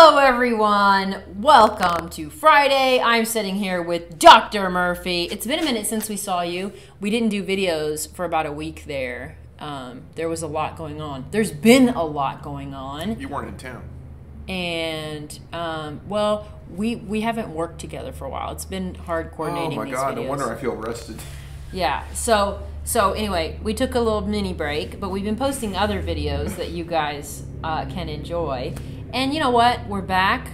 Hello everyone, welcome to Friday. I'm sitting here with Dr. Murphy. It's been a minute since we saw you. We didn't do videos for about a week there. There was a lot going on. There's been a lot going on. You weren't in town. And, well, we haven't worked together for a while. It's been hard coordinating these videos. Oh my God, no wonder I feel rested. Yeah, so anyway, we took a little mini break, but we've been posting other videos that you guys can enjoy. And you know what? We're back.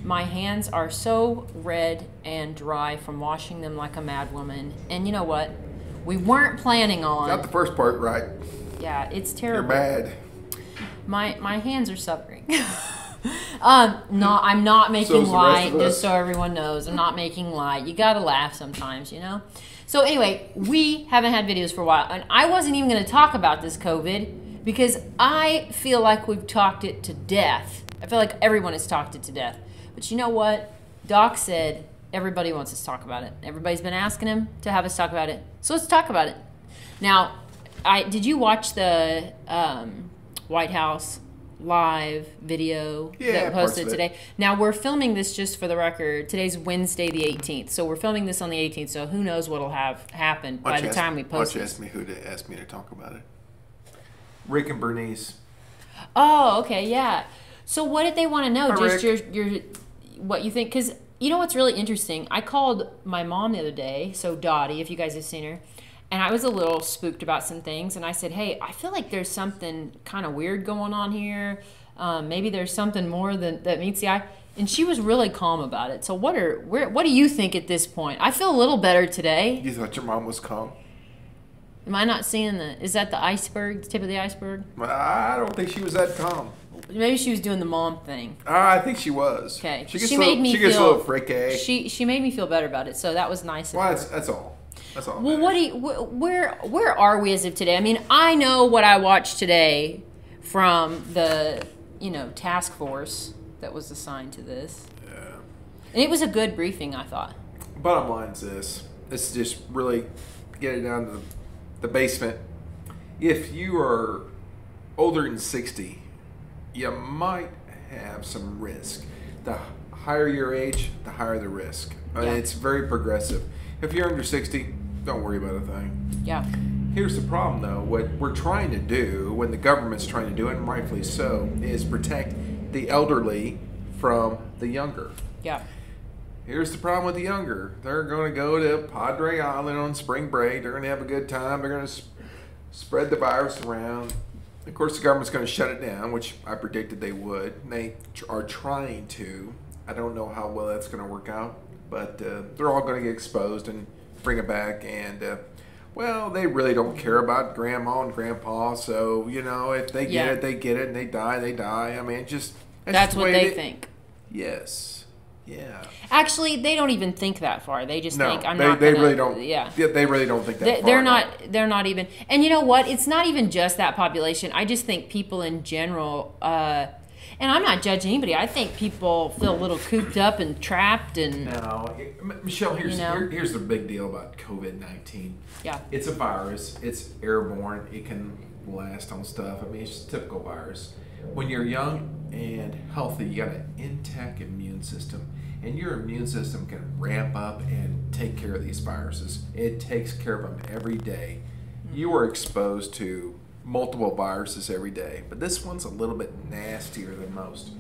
My hands are so red and dry from washing them like a mad woman. And you know what? We weren't planning on... Got the first part right. Yeah, it's terrible. You're bad. My hands are suffering. I'm not making light, just so everyone knows. I'm not making light. You gotta laugh sometimes, you know? So anyway, we haven't had videos for a while. And I wasn't even going to talk about this COVID because I feel like we've talked it to death. I feel like everyone has talked it to death. But you know what? Doc said everybody wants us to talk about it. Everybody's been asking him to have us talk about it. So let's talk about it. Now, did you watch the White House live video that we posted today? Now, we're filming this just for the record. Today's Wednesday the 18th. So we're filming this on the 18th. So who knows what will have happened by the time we post it. Why don't you ask me to talk about it? Rick and Bernice. Oh, okay, yeah. So what did they want to know? Hi, just your what you think? Because you know what's really interesting? I called my mom the other day, so Dottie, if you guys have seen her, and I was a little spooked about some things, and I said, hey, I feel like there's something kind of weird going on here. Maybe there's something more that meets the eye. And she was really calm about it. So what do you think at this point? I feel a little better today. You thought your mom was calm? Am I not seeing is that the iceberg, the tip of the iceberg? I don't think she was that calm. Maybe she was doing the mom thing. I think she was. Okay. She gets a little freaky. She made me feel better about it, so that was nice of her. That's all. That's all. Well, where are we as of today? I mean, I know what I watched today from the, task force that was assigned to this. Yeah. And it was a good briefing, I thought. Bottom line is this. This is just really get it down to the basement. If you are older than 60, you might have some risk. The higher your age, the higher the risk. Yeah. It's very progressive. If you're under 60, don't worry about a thing. Yeah. Here's the problem, though. What we're trying to do, when the government's trying to do it, and rightfully so, is protect the elderly from the younger. Yeah. Here's the problem with the younger. They're going to go to Padre Island on spring break. They're going to have a good time. They're going to spread the virus around. Of course, the government's going to shut it down, which I predicted they would. They are trying to. I don't know how well that's going to work out, but they're all going to get exposed and bring it back. And, well, they really don't care about grandma and grandpa. So, if they get it, they get it. And they die, they die. I mean, that's what they think. Yes. Yeah. Actually, they don't even think that far. They just think they really don't. Yeah. They really don't think that far. They're not even. And you know what? It's not even just that population. I just think people in general. And I'm not judging anybody. I think people feel a little cooped up and trapped and. No, Michelle. Here's the big deal about COVID-19. Yeah. It's a virus. It's airborne. It can last on stuff. I mean, it's just a typical virus. When you're young and healthy, you got an intact immune system. And your immune system can ramp up and take care of these viruses. It takes care of them every day. You are exposed to multiple viruses every day, but this one's a little bit nastier than most.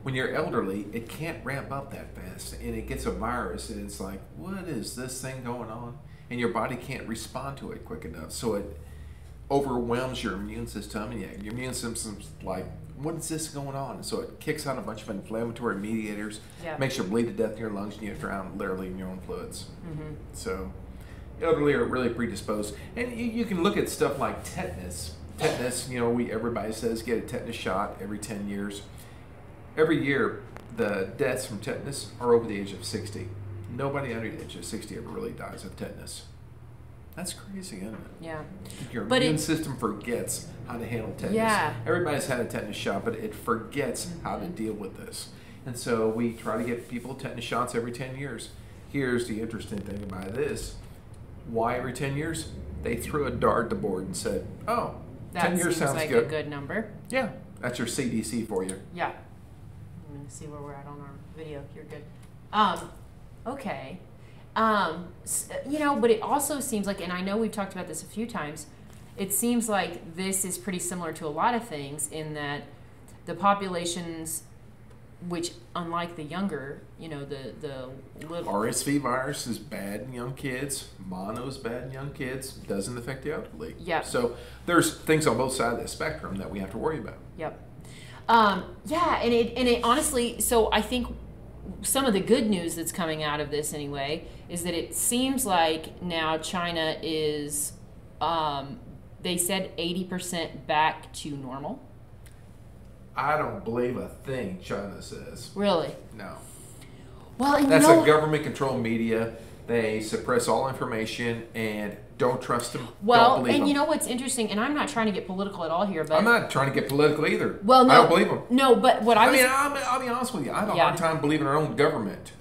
When you're elderly, it can't ramp up that fast, and it gets a virus, and it's like, what is this thing going on? And your body can't respond to it quick enough, so it overwhelms your immune system, and your immune system's like, what is this going on? And so it kicks on a bunch of inflammatory mediators, makes you bleed to death in your lungs, and you drown literally in your own fluids. Mm-hmm. So elderly are really predisposed. And you can look at stuff like tetanus. Tetanus, everybody says get a tetanus shot every 10 years. Every year, the deaths from tetanus are over the age of 60. Nobody under the age of 60 ever really dies of tetanus. That's crazy, isn't it? Yeah. Your immune system forgets how to handle tetanus. Yeah. Everybody's had a tetanus shot, but it forgets how to deal with this. And so we try to get people tetanus shots every 10 years. Here's the interesting thing about this. Why every 10 years? They threw a dart at the board and said, oh, that 10 years sounds like good. A good number. Yeah. That's your CDC for you. Yeah. to see where we're at on our video. You're good. Okay. You know, but it also seems like, and I know we've talked about this a few times, it seems like this is pretty similar to a lot of things in that the populations, which unlike the younger, you know, the little... RSV virus is bad in young kids. Mono is bad in young kids. Doesn't affect the elderly. Yeah. So there's things on both sides of the spectrum that we have to worry about. Yep. Yeah, and it honestly, so I think some of the good news that's coming out of this anyway is that it seems like now China is, they said 80% back to normal. I don't believe a thing China says. Really? No. Well, and that's you know, a government-controlled media. They suppress all information and don't trust them. Well, don't believe and them. you know what's interesting, and I'm not trying to get political at all here, but I'm not trying to get political either. Well, no, I don't believe them. No, but what I was... I'll be honest with you. I have a hard time believing our own government.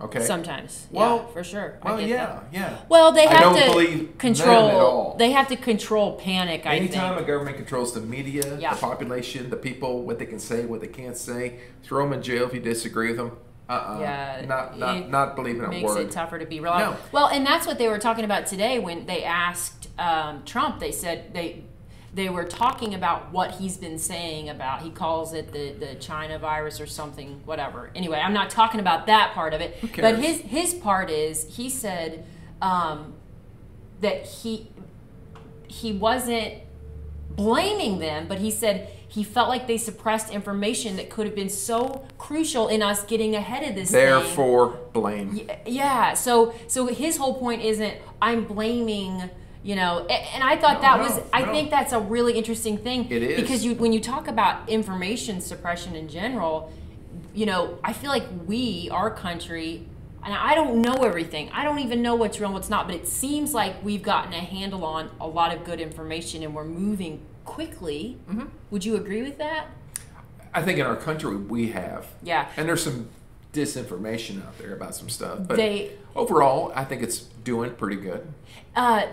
Okay. Sometimes. Well, yeah, for sure. Well, yeah. Well, they have to to control. They have to control panic. Anytime a government controls the media, yeah. the population, the people, what they can say, what they can't say, throw them in jail if you disagree with them. Yeah, not believing a word. Makes it tougher to be reliable. No. Well, and that's what they were talking about today when they asked Trump. They said they were talking about what he's been saying about, he calls it the China virus or something, whatever. Anyway, I'm not talking about that part of it. Who cares? But his part is, he said that he wasn't blaming them, but he said he felt like they suppressed information that could have been so crucial in us getting ahead of this Therefore, blame. Yeah, so his whole point isn't, I'm blaming... You know, and I thought I think that's a really interesting thing. It is. Because when you talk about information suppression in general, you know, I feel like our country, and I don't know everything. I don't even know what's real and what's not, but it seems like we've gotten a handle on a lot of good information and we're moving quickly. Mm-hmm. Would you agree with that? I think in our country we have. Yeah. And there's some disinformation out there about some stuff. But overall, I think it's doing pretty good.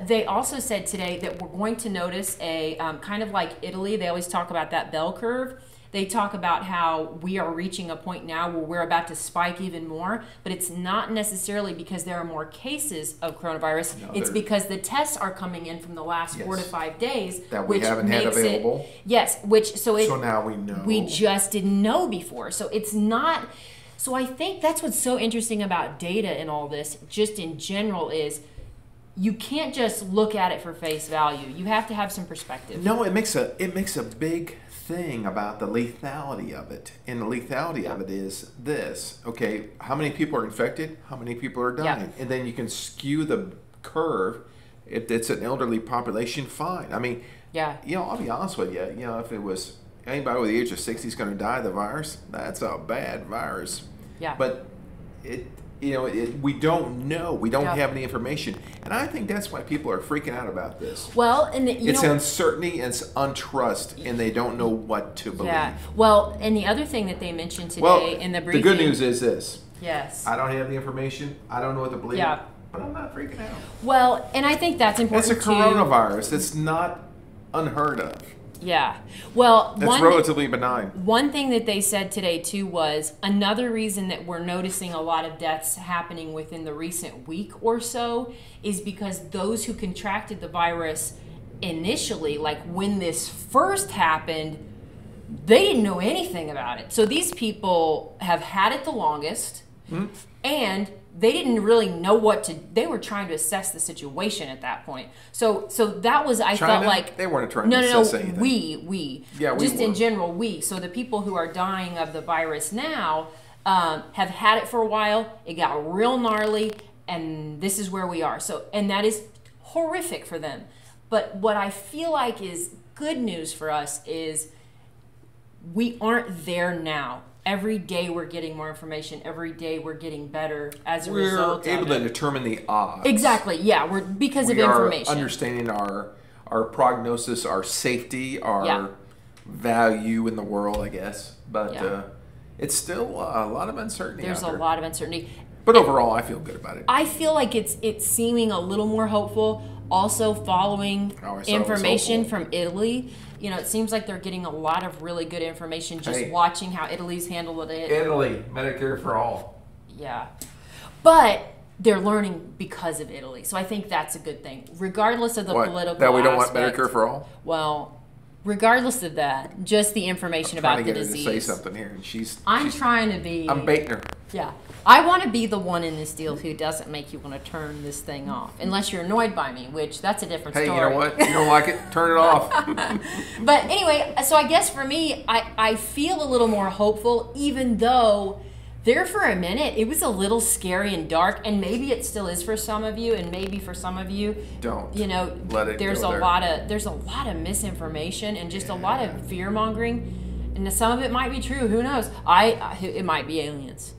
They also said today that we're going to notice a kind of like Italy. They always talk about that bell curve. They talk about how we are reaching a point now where we're about to spike even more, but it's not necessarily because there are more cases of coronavirus. No, it's because the tests are coming in from the last 4 to 5 days that we haven't had available. So now we know. We just didn't know before. So it's not. So I think that's what's so interesting about data and all this, just in general, is you can't just look at it for face value. You have to have some perspective. No, it makes a big thing about the lethality of it. And the lethality of it is this. Okay, how many people are infected? How many people are dying? And then you can skew the curve. If it's an elderly population, fine. I mean, you know, I'll be honest with you. You know, if it was anybody over the age of 60 is going to die of the virus, that's a bad virus. Yeah. But we don't know. We don't have any information. And I think that's why people are freaking out about this. Well, and it's uncertainty and it's untrust, and they don't know what to believe. Yeah. Well, and the other thing that they mentioned today in the briefing. The good news is this. Yes. I don't have the information. I don't know what to believe. Yeah. But I'm not freaking out. Well, and I think that's important too. It's a coronavirus. It's not unheard of. Yeah. Well, it's relatively benign. One thing that they said today too was another reason that we're noticing a lot of deaths happening within the recent week or so is because those who contracted the virus initially, like when this first happened, they didn't know anything about it. So these people have had it the longest, and they didn't really know what to. They were trying to assess the situation at that point. So that was felt like they weren't trying to assess anything. We just in general we. So the people who are dying of the virus now have had it for a while. It got real gnarly, and this is where we are. So and that is horrific for them. But what I feel like is good news for us is we aren't there now. Every day we're getting more information. Every day we're getting better as a result. We're able to determine the odds. Exactly. Yeah, because of information. We are understanding our prognosis, our safety, our value in the world, I guess. But it's still a lot of uncertainty. There's a lot of uncertainty. But overall, I feel good about it. I feel like it's seeming a little more hopeful. Also following information hopeful. from Italy. You know, it seems like they're getting a lot of really good information just watching how Italy's handled it. Italy, Medicare for all. Yeah. But they're learning because of Italy. So I think that's a good thing. Regardless of the political that we don't aspect, want Medicare for all? Well, regardless of that, just the information about the disease. I'm trying to get her to say something here, and she's trying to be... I'm baiting her. Yeah. I want to be the one in this deal who doesn't make you want to turn this thing off. Unless you're annoyed by me, which that's a different story. Hey, you know what? You don't like it? Turn it off. But anyway, so I guess for me, I feel a little more hopeful, even though there for a minute, it was a little scary and dark, and maybe it still is for some of you, and maybe for some of you, let it there's go a there. There's a lot of misinformation and just a lot of fear mongering, and some of it might be true. Who knows? It might be aliens.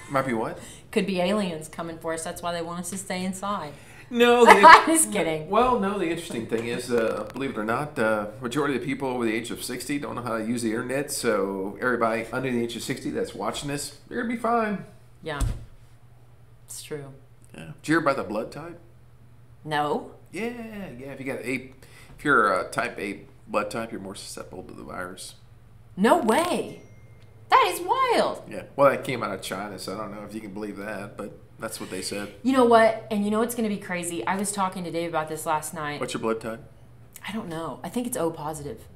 Might be what? Could be aliens coming for us. That's why they want us to stay inside. No, just kidding. Well, no. The interesting thing is, believe it or not, majority of the people over the age of 60 don't know how to use the internet. So everybody under the age of 60 that's watching this, you're gonna be fine. Yeah, it's true. Yeah. Did you hear about the blood type? No. Yeah. If you got if you're a type A blood type, you're more susceptible to the virus. No way. That is wild. Yeah. Well, that came out of China, so I don't know if you can believe that, but that's what they said. You know what? And you know what's going to be crazy? I was talking to Dave about this last night. What's your blood type? I don't know. I think it's O positive.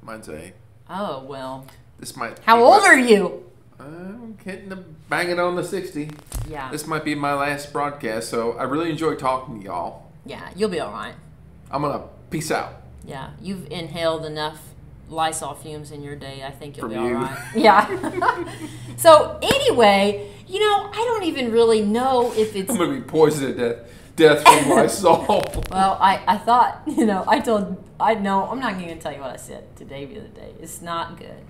Mine's A. Oh, well. This might. How old are you? I'm banging on the 60. Yeah. This might be my last broadcast, so I really enjoyed talking to y'all. Yeah, you'll be all right. I'm going to peace out. Yeah, you've inhaled enough Lysol fumes in your day. I think you'll From be all you. right. Yeah. So anyway, you know, I don't even really know if it's... I'm going to be poisoned to death from Lysol. Well, I thought, you know, I'm not going to tell you what I said to Dave the other day. It's not good.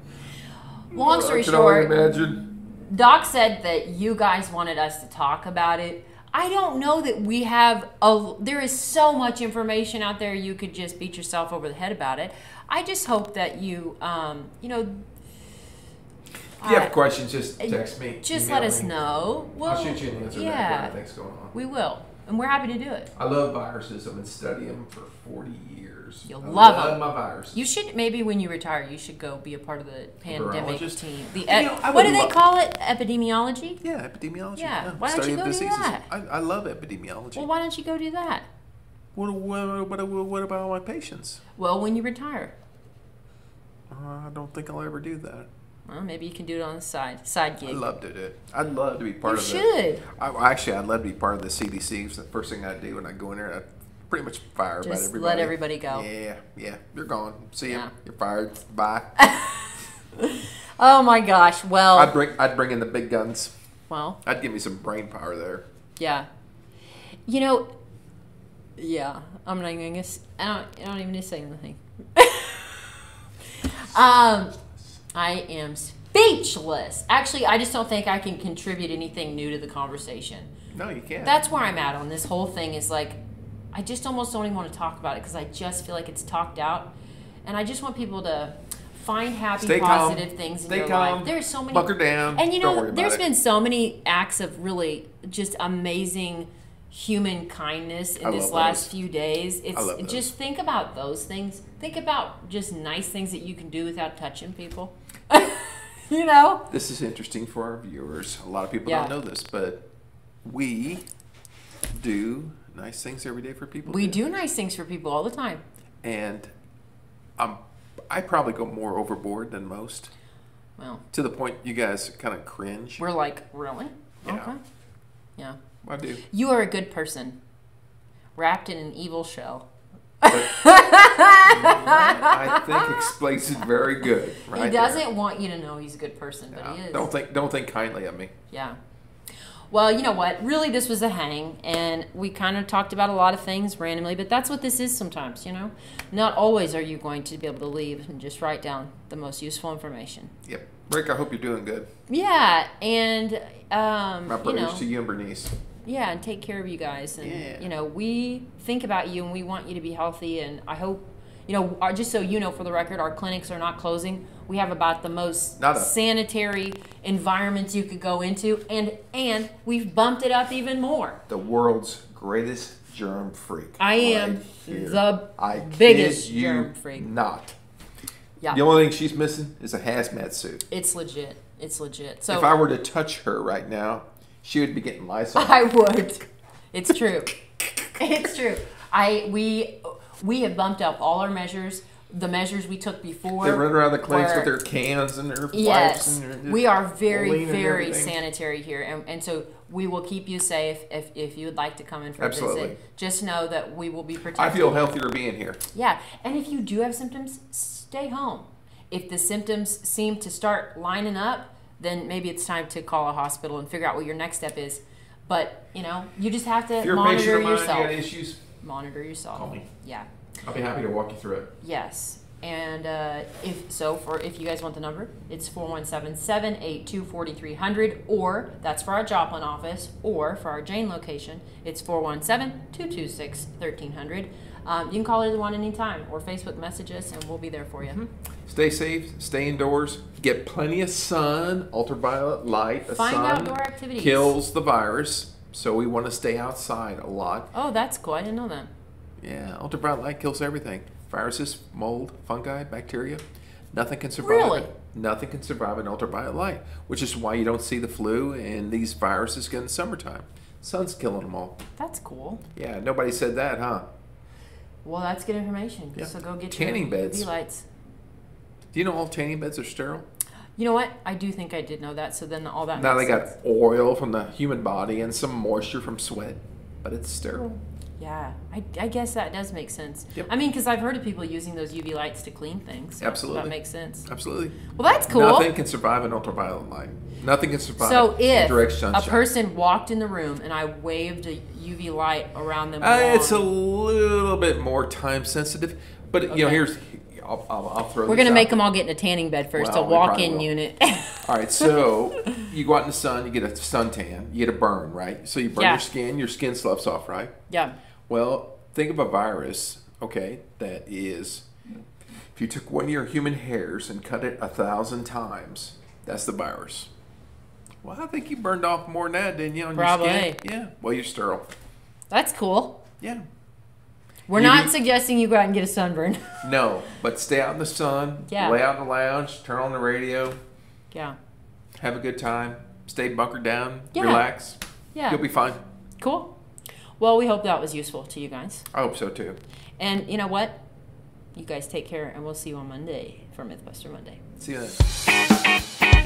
Long story I can only short, imagine. Doc said that you guys wanted us to talk about it. I don't know that we have there is so much information out there you could just beat yourself over the head about it. I just hope that you, you know... If you have questions, just text me. Just email let us me. know. I'll shoot you an answer back what I think's going on. We will. And we're happy to do it. I love viruses. I've been studying them for 40 years. You'll love them. I them. love my viruses. You should, maybe when you retire, you should go be a part of the pandemic Virologist? team. What do they call it? Epidemiology? Yeah, epidemiology. Yeah. Why don't Study you of go do diseases. that? I love epidemiology. Well, why don't you go do that? What about all my patients? Well, when you retire. I don't think I'll ever do that. Well, maybe you can do it on the side gig. I'd love to do it. I'd love to be part of it. You should. Actually, I'd love to be part of the CDC. It's the first thing I do when I go in there. I pretty much fire about Just everybody. let everybody go. Yeah. You're gone. See ya. Yeah. You're fired. Bye. Oh my gosh. Well. I'd bring in the big guns. Well. I'd give me some brain power there. Yeah. You know. Yeah. I'm not even gonna. I don't even need to say anything. I am speechless. Actually, I just don't think I can contribute anything new to the conversation. No, you can't. That's where I'm at on this whole thing. Is like, I just almost don't even want to talk about it because I just feel like it's talked out, and I just want people to find happy, positive things in your life. There's so many. Bunker down. And you know, there's been so many acts of really just amazing human kindness in this last few days. It's just think about those things. Think about just nice things that you can do without touching people. You know? This is interesting for our viewers. A lot of people don't know this, but we do nice things every day for people. We do nice things for people all the time. And I probably go more overboard than most. Well, to the point you guys kind of cringe. We're like, really? Yeah. Okay. Yeah. I do. You are a good person, wrapped in an evil shell. I think explains it very good. Right he doesn't want you to know he's a good person, but he is. Don't think kindly of me. Yeah. Well, you know what? Really, this was a hang, and we kind of talked about a lot of things randomly, but that's what this is sometimes, you know? Not always are you going to be able to leave and just write down the most useful information. Yep. Rick, I hope you're doing good. Yeah, and, my prayers to you and Bernice. Yeah, and take care of you guys. And, you know, we think about you, and we want you to be healthy, and I hope, you know, just so you know, for the record, our clinics are not closing. We have about the most sanitary environments you could go into, and we've bumped it up even more. The world's greatest germ freak. I am here. the I biggest kid you germ freak. Not. Yeah. The only thing she's missing is a hazmat suit. It's legit. It's legit. So if I were to touch her right now, she would be getting Lysol. I would. It's true. It's true. We have bumped up all our measures. The measures we took before. They run around the clinics with their cans and their yes, wipes. And we are very, very sanitary here, and so we will keep you safe if you would like to come in for a visit. Just know that we will be protected. I feel healthier being here. Yeah, and if you do have symptoms, stay home. If the symptoms seem to start lining up, then maybe it's time to call a hospital and figure out what your next step is. But you just have to monitor yourself. You got issues, monitor yourself. Call me. Yeah. I'll be happy to walk you through it. Yes. And if you guys want the number, it's 417-782-4300, or that's for our Joplin office, or for our Jane location, it's 417-226-1300. You can call either one anytime, or Facebook message us, and we'll be there for you. Mm-hmm. Stay safe, stay indoors, get plenty of sun, ultraviolet light. Find outdoor activities. Kills the virus, so we want to stay outside a lot. Oh, that's cool. I didn't know that. Yeah, ultraviolet light kills everything. Viruses, mold, fungi, bacteria. Nothing can survive. Really? Nothing can survive in ultraviolet light, which is why you don't see the flu and these viruses get in the summertime. Sun's killing them all. That's cool. Yeah, nobody said that, huh? Well, that's good information. Yeah. So go get tanning your beds. UV lights. Do you know all tanning beds are sterile? You know what? I do think I did know that. So then all that. Now they got sense. oil from the human body and some moisture from sweat, but it's sterile. Yeah, I guess that does make sense. Yep. I mean, because I've heard of people using those UV lights to clean things. So absolutely. That makes sense. Absolutely. Well, that's cool. Nothing can survive in ultraviolet light. Nothing can survive in direct sunshine. So if a person walked in the room and I waved a UV light around them, it's a little bit more time sensitive. But, here's... I'll throw We're going to make them all get in a tanning bed first, a walk-in unit. All right, so you go out in the sun, you get a suntan, you get a burn, right? So you burn your skin sloughs off, right? Yeah. Well, think of a virus, that is, if you took one of your human hairs and cut it 1,000 times, that's the virus. Well, I think you burned off more than that, didn't you, on your skin? Yeah, well, you're sterile. That's cool. Yeah. We're not suggesting you go out and get a sunburn. No, but stay out in the sun, lay out in the lounge, turn on the radio. Yeah. Have a good time. Stay bunkered down. Relax. Yeah. You'll be fine. Cool. Well, we hope that was useful to you guys. I hope so, too. And you know what? You guys take care, and we'll see you on Monday for Mythbuster Monday. See you then.